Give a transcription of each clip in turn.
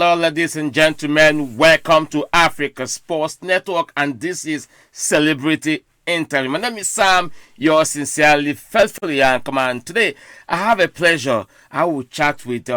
Well, ladies and gentlemen, welcome to Africa Sports Network, and this is Celebrity Interview. My name is Sam, yours sincerely, faithfully, and command. Today, I have a pleasure. I will chat with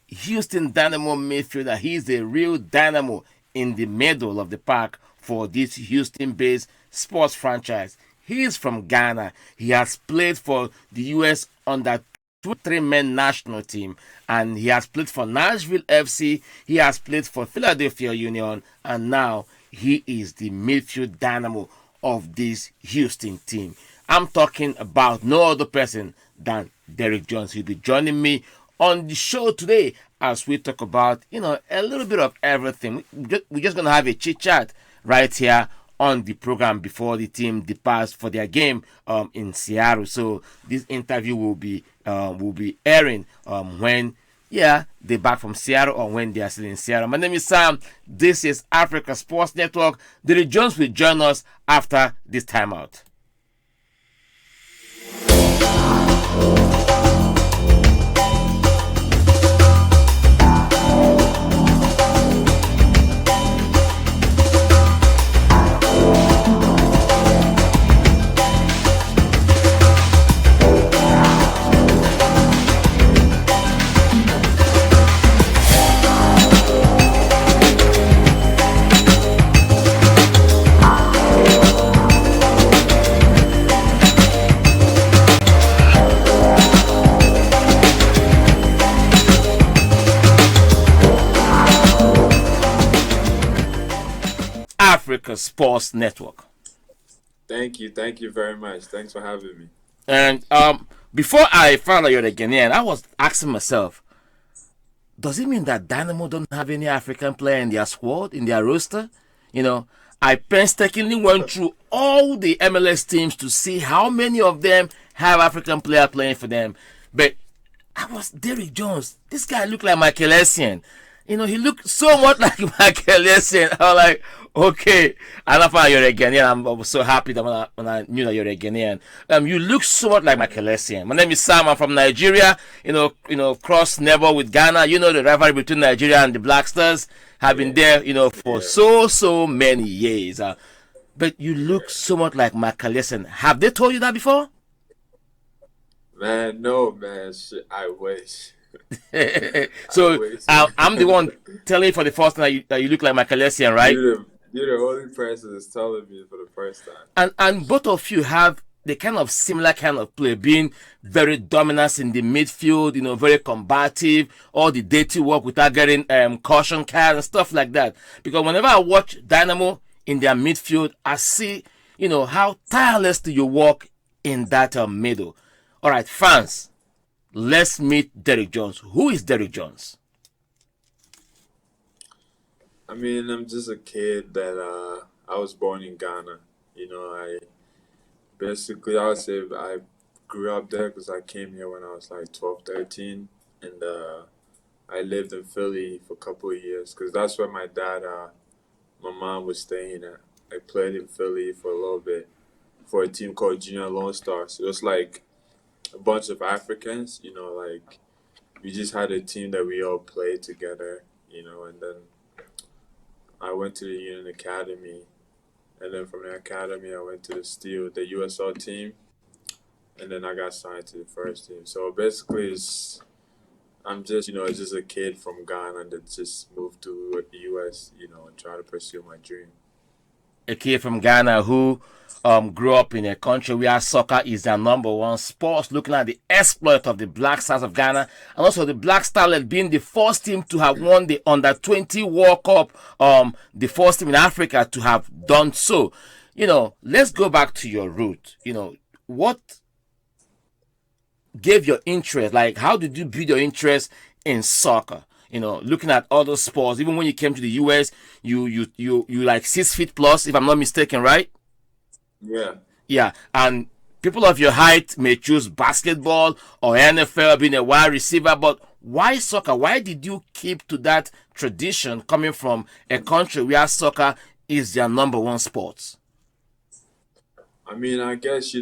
Houston Dynamo midfielder. He's a real dynamo in the middle of the park for this Houston-based sports franchise. He is from Ghana. He has played for the U.S. under 3-man national team, and he has played for Nashville FC, he has played for Philadelphia Union, and now he is the midfield dynamo of this Houston team. I'm talking about no other person than Derrick Jones. He'll be joining me on the show today as we talk about, a little bit of everything. We're just going to have a chit chat right here on the program before the team departs for their game in Seattle. So this interview will be airing when they're back from Seattle or when they are still in Seattle. My name is Sam. This is Africa Sports Network. Derrick Jones will join us after this timeout. Africa Sports Network. Thank you very much. Thanks for having me. And before I found out you're a Ghanaian, I was asking myself, does it mean that Dynamo don't have any African player in their squad, in their roster? I painstakingly went through all the MLS teams to see how many of them have African player playing for them. But I was Derrick Jones. This guy looked like Michael Essien. He looked so much like Michael Essien. I was like, okay. And I found you're a Ghanaian. I was so happy that when I knew that you're a Ghanaian. You look so much like Michael Essien. My name is Sam. I'm from Nigeria. Cross never with Ghana. The rivalry between Nigeria and the Black Stars have been there, for so many years. But you look so much like Michael Essien. Have they told you that before? Man, no, man. Shit, I wish. So I'm the one telling you for the first time that you look like Michael Essien, right? You're the only person that's telling me for the first time. And both of you have the kind of similar kind of play, being very dominant in the midfield, very combative, all the dirty work without getting caution cards and stuff like that. Because whenever I watch Dynamo in their midfield, I see, how tirelessly you work in that middle. All right, fans, let's meet Derrick Jones. Who is Derrick Jones? I mean, I'm just a kid that I was born in Ghana. I would say I grew up there because I came here when I was like 12, 13. And I lived in Philly for a couple of years because that's where my mom was staying at. I played in Philly for a little bit for a team called Junior Lone Stars. It was like a bunch of Africans, we just had a team that we all played together, and then I went to the Union Academy, and then from the academy I went to the USL team, and then I got signed to the first team. So basically I'm just, just a kid from Ghana that just moved to the US, and try to pursue my dream. A kid from Ghana who grew up in a country where soccer is their number one sport, looking at the exploit of the Black Stars of Ghana, and also the Black Starlet being the first team to have won the Under-20 World Cup, the first team in Africa to have done so. Let's go back to your root. What gave your interest? Like, how did you build your interest in soccer? Looking at other sports, even when you came to the US, you like 6 feet plus, if I'm not mistaken, right? Yeah. Yeah, and people of your height may choose basketball or NFL, being a wide receiver, but why soccer? Why did you keep to that tradition coming from a country where soccer is their number one sport? I mean, I guess,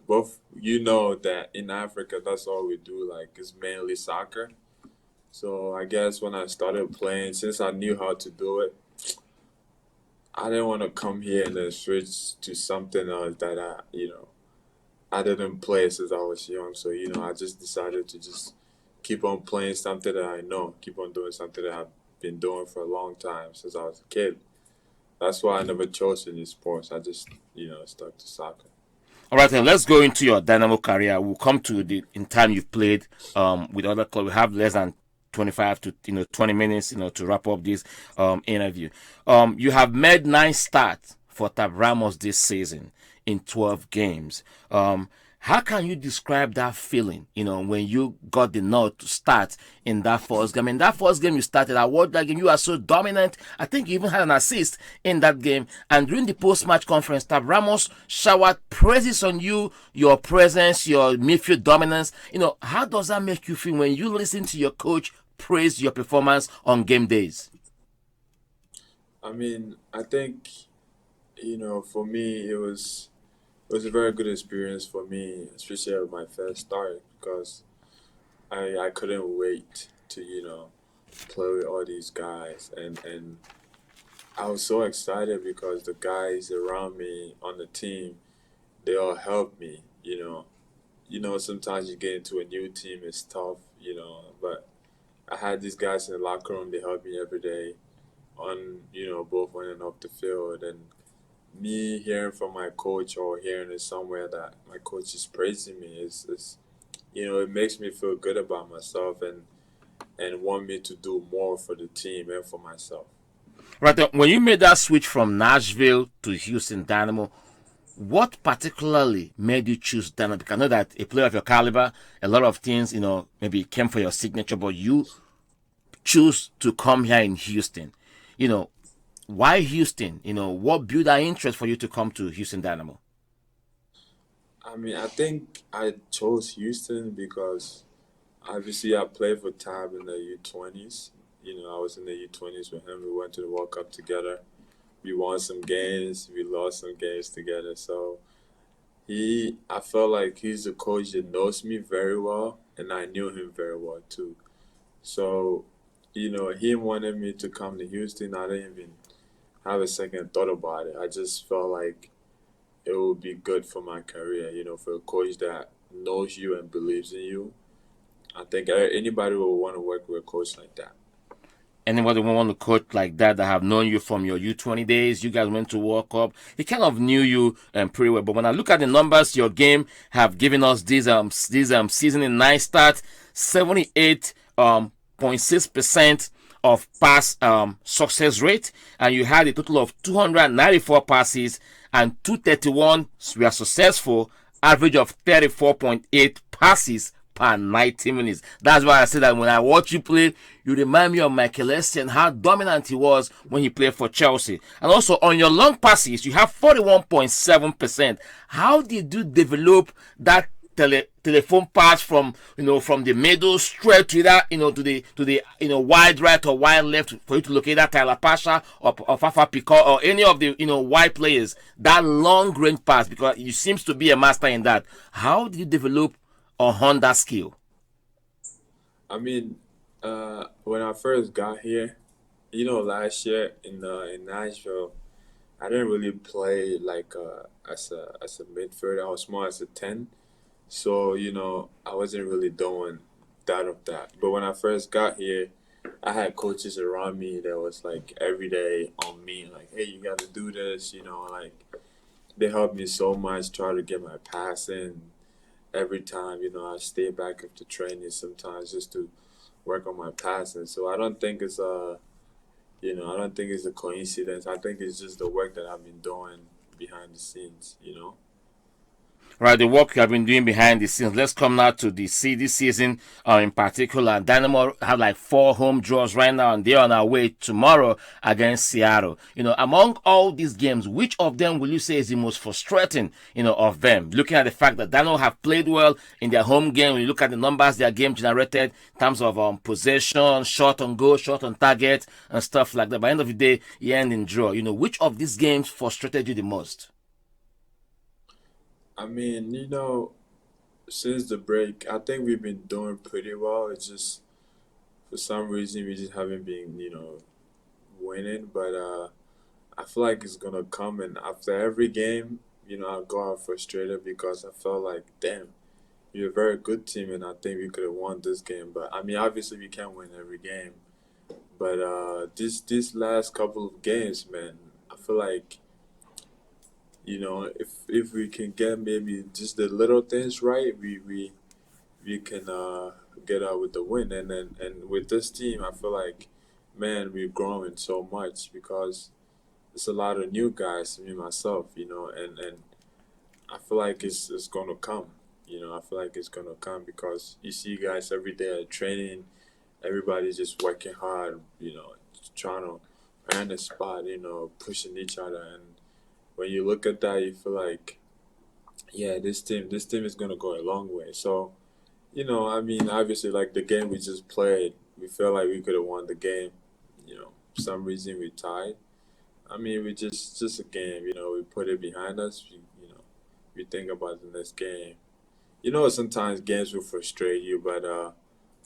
both, that in Africa, that's all we do, like, it's mainly soccer. So I guess when I started playing, since I knew how to do it, I didn't want to come here and then switch to something else that I didn't play since I was young. So I just decided to just keep on playing something that I know, keep on doing something that I've been doing for a long time since I was a kid. That's why I never chose any sports. I just stuck to soccer. All right, then let's go into your Dynamo career. We'll come to the in time you've played with other clubs. We have less than 25 to 20 minutes to wrap up this interview. You have made 9 starts for Tab Ramos this season in 12 games. How can you describe that feeling, when you got the nod to start in that first game? In that first game you started, I watched that game, you are so dominant. I think you even had an assist in that game. And during the post-match conference, Tab Ramos showered praises on you, your presence, your midfield dominance. How does that make you feel when you listen to your coach praise your performance on game days? I mean, I think for me it was a very good experience for me, especially at my first start because I couldn't wait to play with all these guys and I was so excited because the guys around me on the team they all helped me. Sometimes you get into a new team, it's tough, but I had these guys in the locker room, they helped me every day on, both on and off the field. And me hearing from my coach or hearing it somewhere that my coach is praising me is it makes me feel good about myself and want me to do more for the team and for myself. Right, when you made that switch from Nashville to Houston Dynamo, what particularly made you choose Dynamo? Because I know that a player of your caliber, a lot of things, maybe came for your signature, but you choose to come here in Houston. You know, why Houston? What built that interest for you to come to Houston Dynamo? I mean, I think I chose Houston because obviously I played for Tab in the U20s. I was in the U20s with him. We went to the World Cup together. We won some games, we lost some games together. So I felt like he's a coach that knows me very well, and I knew him very well too. So, he wanted me to come to Houston. I didn't even have a second thought about it. I just felt like it would be good for my career, for a coach that knows you and believes in you. I think anybody will want to work with a coach like that. Anybody who want to coach like that have known you from your U20 days, you guys went to World Cup. He kind of knew you pretty well. But when I look at the numbers, your game have given us this season in 9 starts, 78.6% of pass success rate, and you had a total of 294 passes and 231 were successful, average of 34.8 passes per 90 minutes. That's why I said that when I watch you play, you remind me of Michael Essien, how dominant he was when he played for Chelsea. And also on your long passes, you have 41.7%. How did you develop that telephone pass from the middle straight to that to the wide right or wide left for you to locate that Tyler Pasha or Fafa Picard or any of the wide players, that long range pass, because you seems to be a master in that. How did you develop or hone that skill? I mean, when I first got here, last year in Nashville, I didn't really play like as a midfielder. I was more as a 10. So, I wasn't really doing that of that. But when I first got here, I had coaches around me that was like every day on me, like, hey, you got to do this, like they helped me so much, try to get my passing every time, I stay back after training sometimes just to work on my passing. So I don't think it's a coincidence. I think it's just the work that I've been doing behind the scenes. Right, the work you have been doing behind the scenes. Let's come now to the this season in particular. Dynamo have like 4 home draws right now, and they're on our way tomorrow against Seattle. Among all these games, which of them will you say is the most frustrating, of them? Looking at the fact that Dynamo have played well in their home game, when you look at the numbers their game generated in terms of possession, shot on goal, shot on target, and stuff like that. By the end of the day, you end in draw. Which of these games frustrated you the most? I mean, since the break, I think we've been doing pretty well. It's just for some reason we just haven't been, winning. But I feel like it's gonna come, and after every game, I go out frustrated because I felt like, damn, you're a very good team, and I think we could have won this game. But I mean, obviously we can't win every game. But this last couple of games, man, I feel like if we can get maybe just the little things right, we can get out with the win. And with this team, I feel like, man, we're growing so much because it's a lot of new guys, me myself, and I feel like it's gonna come. I feel like it's gonna come because you see guys every day at training, everybody's just working hard, trying to earn a spot, pushing each other. And when you look at that, you feel like, yeah, this team is gonna go a long way. So, I mean, obviously, like the game we just played, we felt like we could have won the game. For some reason we tied. I mean, we just a game. We put it behind us. We think about the next game. Sometimes games will frustrate you, but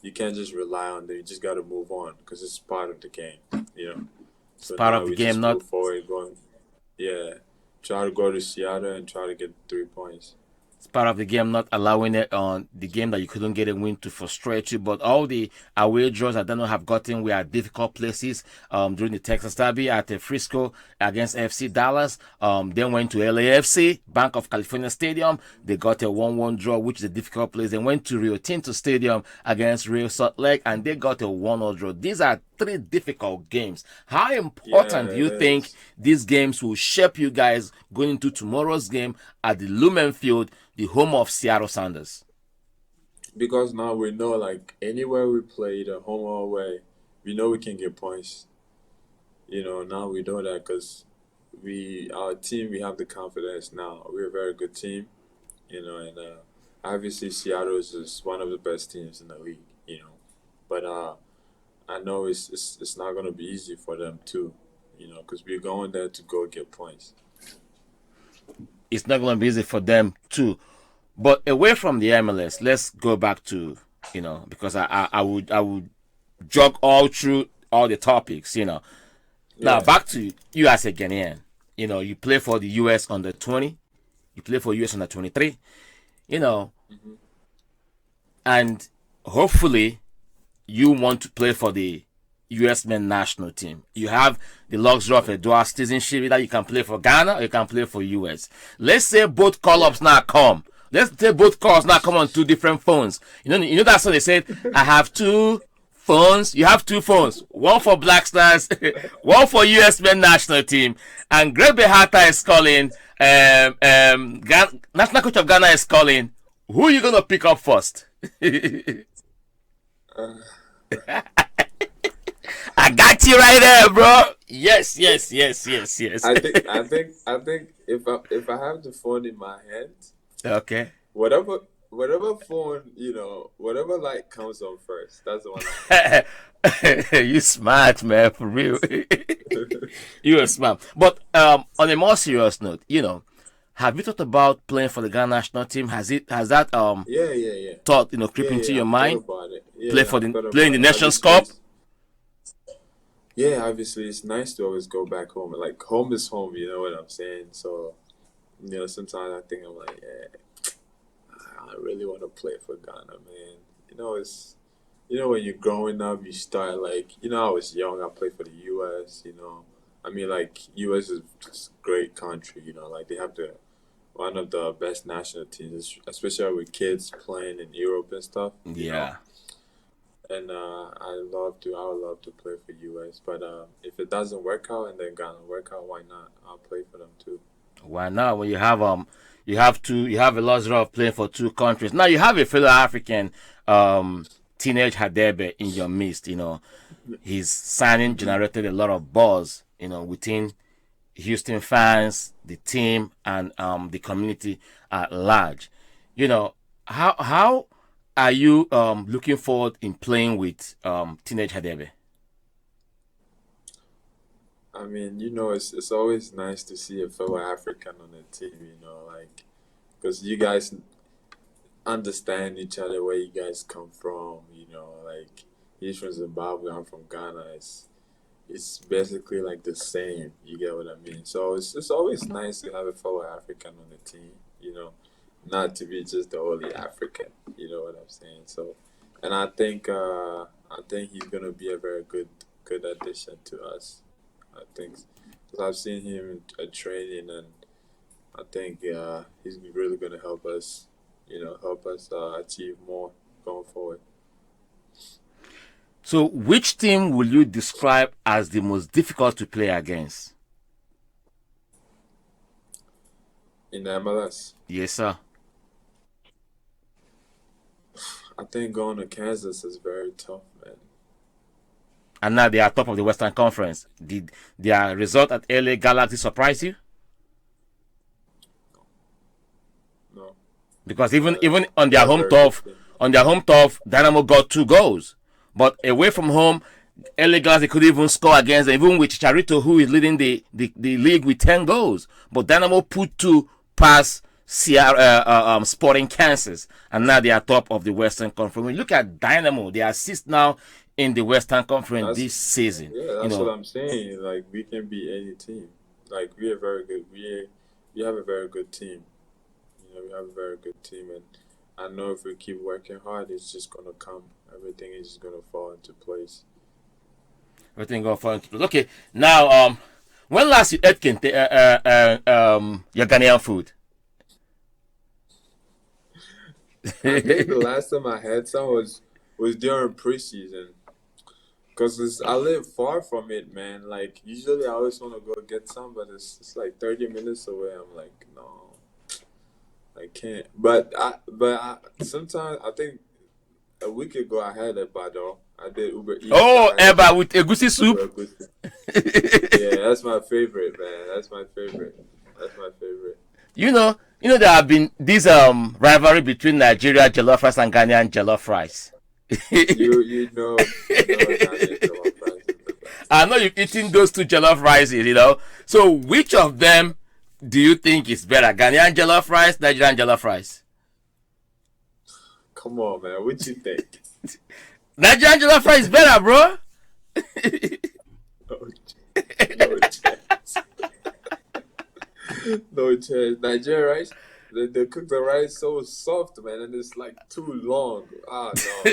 you can't just rely on them. You just got to move on because it's part of the game. You know. It's So part of now the we game, just not move forward, going, yeah, try to go to Seattle and try to get 3 points. it's part of the game, not allowing it on the game that you couldn't get a win to frustrate you. But all the away draws I don't know have gotten were at difficult places. During the Texas Derby at Frisco against FC Dallas. Then went to LAFC, Bank of California Stadium. They got a 1-1 draw, which is a difficult place. They went to Rio Tinto Stadium against Real Salt Lake, and they got a 1-0 draw. These are three difficult games. How Yeah, important do it you think is. these games will shape you guys going into tomorrow's game at the Lumen Field, the home of Seattle Sounders? Because now we know, like, anywhere we play, either home or away, we know we can get points. Now we know that because our team, we have the confidence now. We're a very good team, and obviously Seattle is one of the best teams in the league. But I know it's not going to be easy for them too, because we're going there to go get points. It's not going to be easy for them too. But away from the MLS, let's go back to because I would jog all through all the topics. Now Yeah. back to you as a Ghanaian. You play for the US under 20, you play for US under 23. You know, Hmm. and hopefully you want to play for the US men national team. You have the luxury of a dual citizenship that you can play for Ghana or you can play for US. Let's say both call Yeah. ups now come. Let's say both calls now come on two different phones. You know that's what they said. I have two phones. You have two phones. One for Black Stars, one for US men national team. And Greg Behata is calling. National coach of Ghana is calling. Who are you gonna pick up first? Uh, I got you right there, bro. Yes, yes, yes, yes, yes. I think if I have the phone in my hand, Okay. whatever phone, whatever light comes on first, that's the one I'm You smart, man, for real. picking. You are smart. But on a more serious note, have you thought about playing for the Ghana national team? Has that Yeah, yeah, yeah, thought creep yeah, into yeah. your I've thought mind? about it. Play Yeah, for I've the thought play in the about it. Nations Obviously, Cup? obviously, it's nice to always go back home. Like home is home. You know what I'm saying? So, sometimes I think I'm like, yeah, I really want to play for Ghana, man. It's when you're growing up, you start like, I was young. I played for the U.S. I mean, like U.S. is just a great country. Like they have the one of the best national teams, especially with kids playing in Europe and stuff. Yeah. And I would love to play for U.S. But if it doesn't work out and then Ghana work out, why not? I'll play for them too. Why not? When you have a luxury of playing for two countries. Now you have a fellow African teenage Hadebe in your midst. His signing Hmm. generated a lot of buzz, within Houston fans, the team, and the community at large. You know, how are you looking forward in playing with teenage Hadebe? I mean, it's always nice to see a fellow African on the team. Like because you guys understand each other, where you guys come from. Like He's from Zimbabwe. I'm from Ghana. It's basically like the same. You get what I mean? So it's always nice to have a fellow African on the team. You know, not to be just the only African. You know what I'm saying? So, and I think he's gonna be a very good addition to us. I think because I've seen him at training, and I think he's really gonna help us. You know, help us achieve more going forward. So, which team will you describe as the most difficult to play against? In the MLS, Yes, sir. I think going to Kansas is very tough, man. And now they are top of the Western Conference. Did their result at LA Galaxy surprise you? No, Because even they're a very good team. on their home turf, Dynamo got 2 goals. But away from home, LA Galaxy could even score against them, even with Charito, who is leading the league with 10 goals. But Dynamo put 2 past Sporting Kansas, and now they are top of the Western Conference. When you look at Dynamo, they are sixth now in the Western Conference That's this season. Yeah, You that's what know, I'm saying. Like we can beat any team. Like we are very good. We have a very good team. You know, we have a very good team, and I know if we keep working hard, it's just gonna come. Everything is just gonna fall into place. everything going fine. Okay, now when last you ate your Ghanaian food? I think the last time I had some was during preseason. Cause I live far from it, man. Like usually I always want to go get some, but it's like 30 minutes away. I'm like, no, I can't. But I sometimes I think a week ago I had a bado. I did Uber Eats. Oh, I had Eba with egusi Uber soup. Eats. Yeah, that's my favorite, man. That's my favorite. That's my favorite. There have been this rivalry between Nigeria jollof rice and Ghanaian jollof rice. You know Ghana jollof rice is the best. I know you've eaten those 2 jollof rices. So which of them do you think is better? Ghanaian jollof rice, Nigerian jollof rice? Come on, man. What you think? Nigerian jollof rice is better, bro. No, no chance. No chance. Nigeria rice, they cook the rice so soft, man, and it's like too long. Ah, no,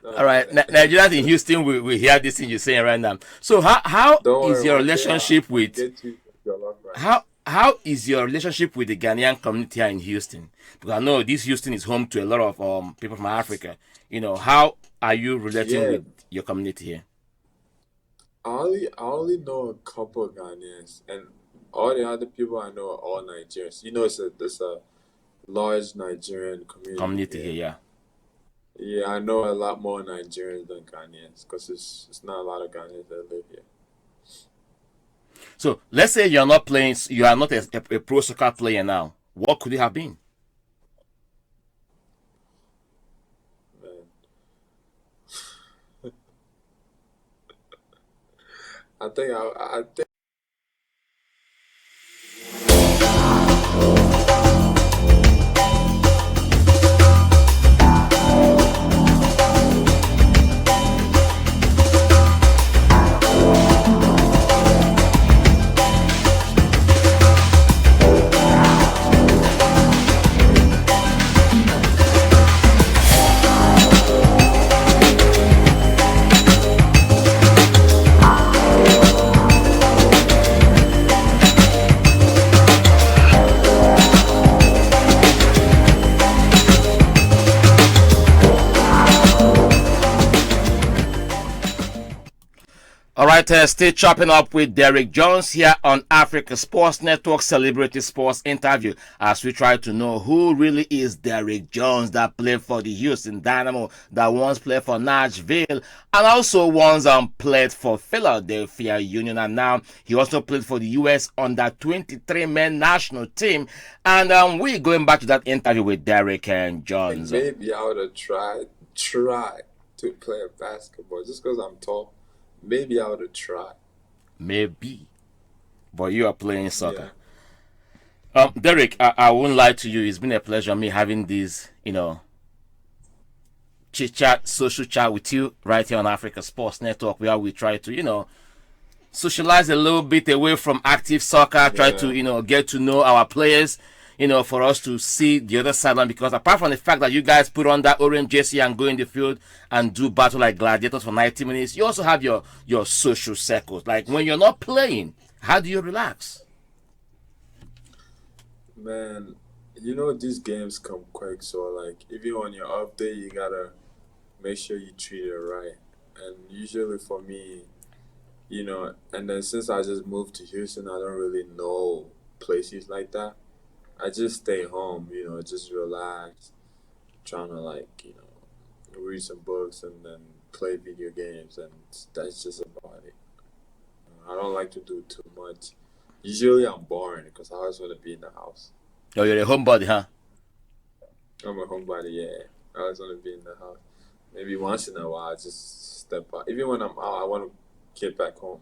All no, right, man. Nigerians in Houston will hear this thing you're saying right now. So how Don't is worry, your one day relationship I'll with get you your love rice. how is your relationship with the Ghanaian community here in Houston? Because I know this Houston is home to a lot of people from Africa. How are you relating Yeah, with your community here? I only know a couple of Ghanaians, and all the other people I know are all Nigerians. You know, it's a large Nigerian community Community here, here. yeah. Yeah, I know a lot more Nigerians than Ghanaians because it's not a lot of Ghanaians that live here. So let's say you're not playing, you are not a pro soccer player now. What could it have been? Man, I think All right, stay chopping up with Derrick Jones here on Africa Sports Network Celebrity Sports Interview as we try to know who really is Derrick Jones that played for the Houston Dynamo, that once played for Nashville, and also once played for Philadelphia Union, and now he also played for the U.S. under 23 men national team. And we're going back to that interview with Derrick and Jones. maybe I would have tried to play basketball just because I'm tall. Maybe I would have tried. Maybe, but you are playing Yeah. soccer. Derrick, I won't lie to you. It's been a pleasure me having this, chit chat, social chat with you right here on Africa Sports Network, where we try to, socialize a little bit away from active soccer, try to, get to know our players, for us to see the other sideline. Because apart from the fact that you guys put on that orange jersey and go in the field and do battle like gladiators for 90 minutes, you also have your social circles. Like when you're not playing, how do you relax? Man, these games come quick, so like even on your off day, you gotta make sure you treat it right. And usually for me, and then since I just moved to Houston, I don't really know places like that. I just stay home, just relax, trying to read some books and then play video games, and that's just about it. I don't like to do too much. Usually I'm boring because I always want to be in the house. Oh, you're a homebody, huh? I'm a homebody, yeah. I always want to be in the house. Maybe once in a while, I just step out. Even when I'm out, I want to get back home.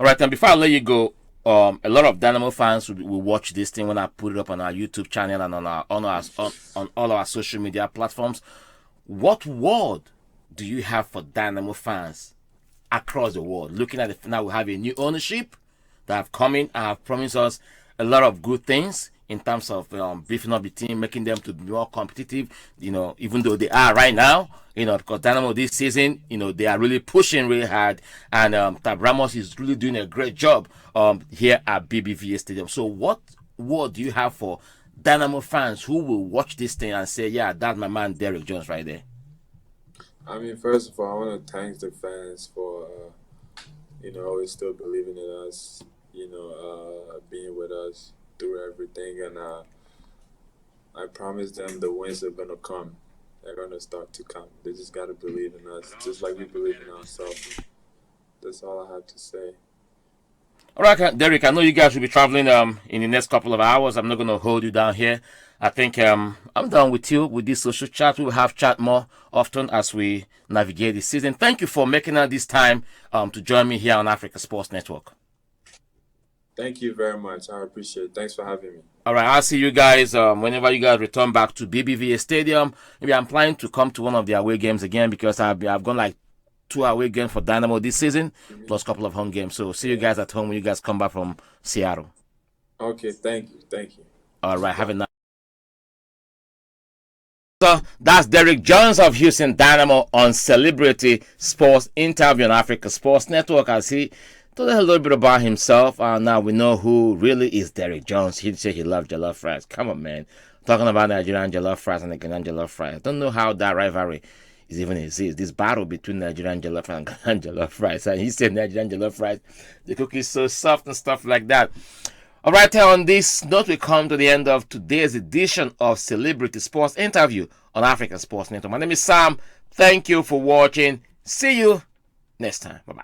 All right, and before I let you go, a lot of Dynamo fans will watch this thing when I put it up on our YouTube channel and on all our social media platforms. What word do you have for Dynamo fans across the world? Looking at it now, we have a new ownership that have come in and have promised us a lot of good things in terms of beefing up the team, making them to be more competitive, even though they are right now, because Dynamo this season, they are really pushing really hard, and Tab Ramos is really doing a great job here at BBVA Stadium. So what word do you have for Dynamo fans who will watch this thing and say, yeah, that's my man Derrick Jones right there? I mean, first of all, I want to thank the fans for, always still believing in us, being with us through everything. And I promise them the wins are going to come. They're going to start to come. They just got to believe in us, just like we believe in ourselves. That's all I have to say. All right, Derrick, I know you guys will be traveling in the next couple of hours. I'm not going to hold you down here. I think I'm done with you with this social chat. We will have chat more often as we navigate this season. Thank you for making out this time to join me here on Africa Sports Network. Thank you very much. I appreciate it. Thanks for having me. All right, I'll see you guys whenever you guys return back to BBVA Stadium. Maybe I'm planning to come to one of the away games again because I've gone like 2 away games for Dynamo this season, plus a couple of home games. So see you guys at home when you guys come back from Seattle. Okay, thank you. All right, have a nice. So that's Derrick Jones of Houston Dynamo on Celebrity Sports Interview on Africa Sports Network, as he told us a little bit about himself. Now we know who really is Derrick Jones. He said he loved jollof fries. Come on, man. Talking about Nigerian jollof fries and the Ghanaian jollof fries. I don't know how that rivalry is even exists. This battle between Nigerian jollof fries and Ghanaian jollof fries. And he said Nigerian jollof fries, the cookie is so soft and stuff like that. All right, on this note, we come to the end of today's edition of Celebrity Sports Interview on Africa Sports Network. My name is Sam. Thank you for watching. See you next time. Bye-bye.